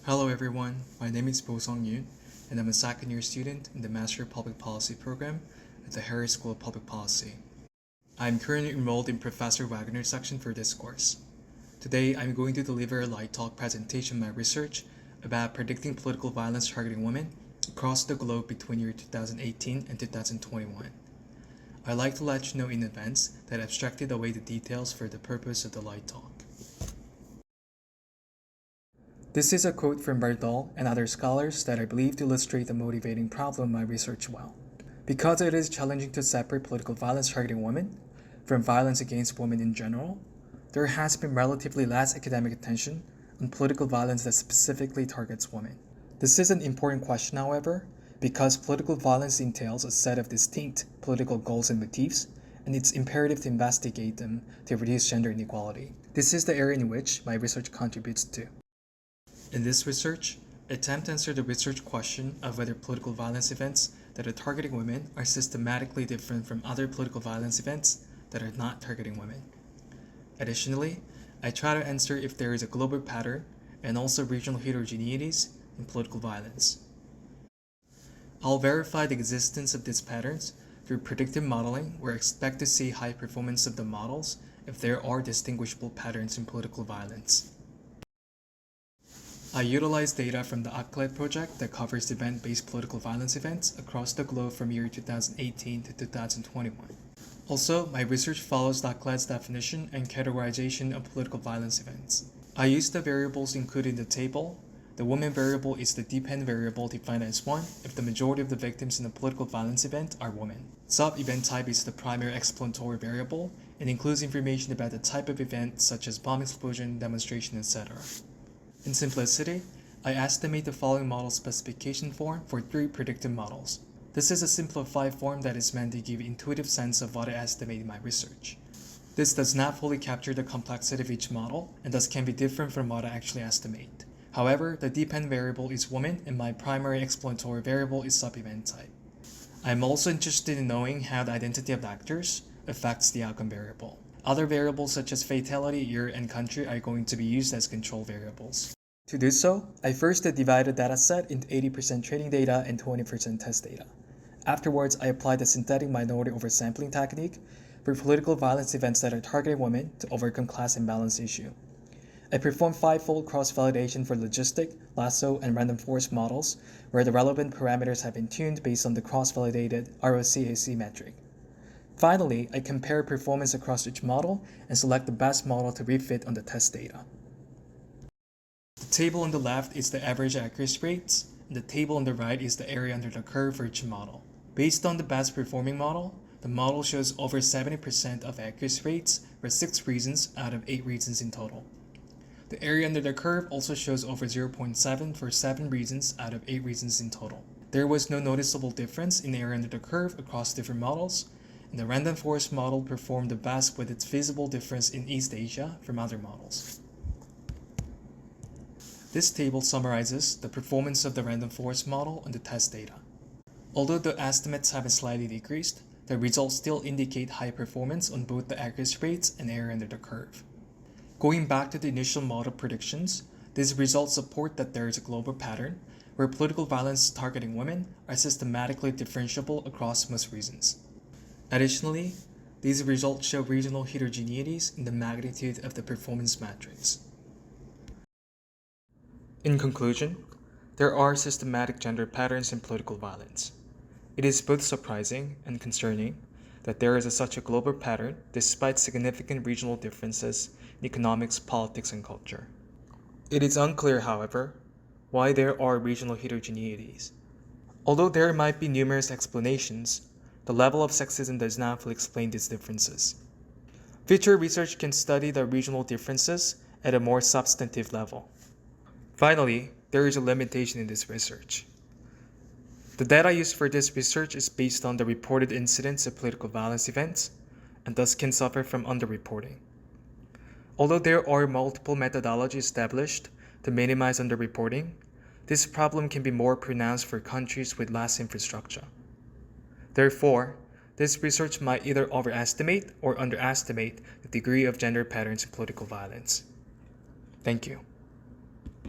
Hello everyone, my name is Bo Song Yoon, and I'm a second year student in the Master of Public Policy program at the Harris School of Public Policy. I'm currently enrolled in Professor Wagner's section for this course. Today, I'm going to deliver a light talk presentation on my research about predicting political violence targeting women across the globe between year 2018 and 2021. I'd like to let you know in advance that I abstracted away the details for the purpose of the light talk. This is a quote from Bardal and other scholars that I believe to illustrate the motivating problem of my research well. Because it is challenging to separate political violence targeting women from violence against women in general, there has been relatively less academic attention on political violence that specifically targets women. This is an important question, however, because political violence entails a set of distinct political goals and motifs, and it's imperative to investigate them to reduce gender inequality. This is the area in which my research contributes to. In this research, I attempt to answer the research question of whether political violence events that are targeting women are systematically different from other political violence events that are not targeting women. Additionally, I try to answer if there is a global pattern and also regional heterogeneities in political violence. I'll verify the existence of these patterns through predictive modeling, where I expect to see high performance of the models if there are distinguishable patterns in political violence. I utilize data from the ACLED project that covers event-based political violence events across the globe from year 2018 to 2021. Also, my research follows ACLED's definition and categorization of political violence events. I use the variables included in the table. The woman variable is the dependent variable defined as 1 if the majority of the victims in a political violence event are women. Sub-event type is the primary explanatory variable and includes information about the type of event such as bomb explosion, demonstration, etc. In simplicity, I estimate the following model specification form for 3 predictive models. This is a simplified form that is meant to give an intuitive sense of what I estimate in my research. This does not fully capture the complexity of each model and thus can be different from what I actually estimate. However, the dependent variable is woman and my primary explanatory variable is sub-event type. I am also interested in knowing how the identity of actors affects the outcome variable. Other variables such as fatality, year, and country are going to be used as control variables. To do so, I first divided the dataset into 80% training data and 20% test data. Afterwards, I applied the synthetic minority oversampling technique for political violence events that are targeting women to overcome class imbalance issue. I performed 5-fold cross-validation for logistic, lasso, and random forest models where the relevant parameters have been tuned based on the cross-validated ROCAC metric. Finally, I compare performance across each model and select the best model to refit on the test data. The table on the left is the average accuracy rates, and the table on the right is the area under the curve for each model. Based on the best performing model, the model shows over 70% of accuracy rates for 6 reasons out of 8 reasons in total. The area under the curve also shows over 0.7 for 7 reasons out of 8 reasons in total. There was no noticeable difference in the area under the curve across different models, and the random forest model performed the best with its visible difference in East Asia from other models. This table summarizes the performance of the random forest model on the test data. Although the estimates have been slightly decreased, the results still indicate high performance on both the accuracy rates and area under the curve. Going back to the initial model predictions, these results support that there is a global pattern where political violence targeting women are systematically differentiable across most reasons. Additionally, these results show regional heterogeneities in the magnitude of the performance metrics. In conclusion, there are systematic gender patterns in political violence. It is both surprising and concerning that there is such a global pattern despite significant regional differences in economics, politics, and culture. It is unclear, however, why there are regional heterogeneities. Although there might be numerous explanations, the level of sexism does not fully explain these differences. Future research can study the regional differences at a more substantive level. Finally, there is a limitation in this research. The data used for this research is based on the reported incidence of political violence events, and thus can suffer from underreporting. Although there are multiple methodologies established to minimize underreporting, this problem can be more pronounced for countries with less infrastructure. Therefore, this research might either overestimate or underestimate the degree of gender patterns in political violence. Thank you.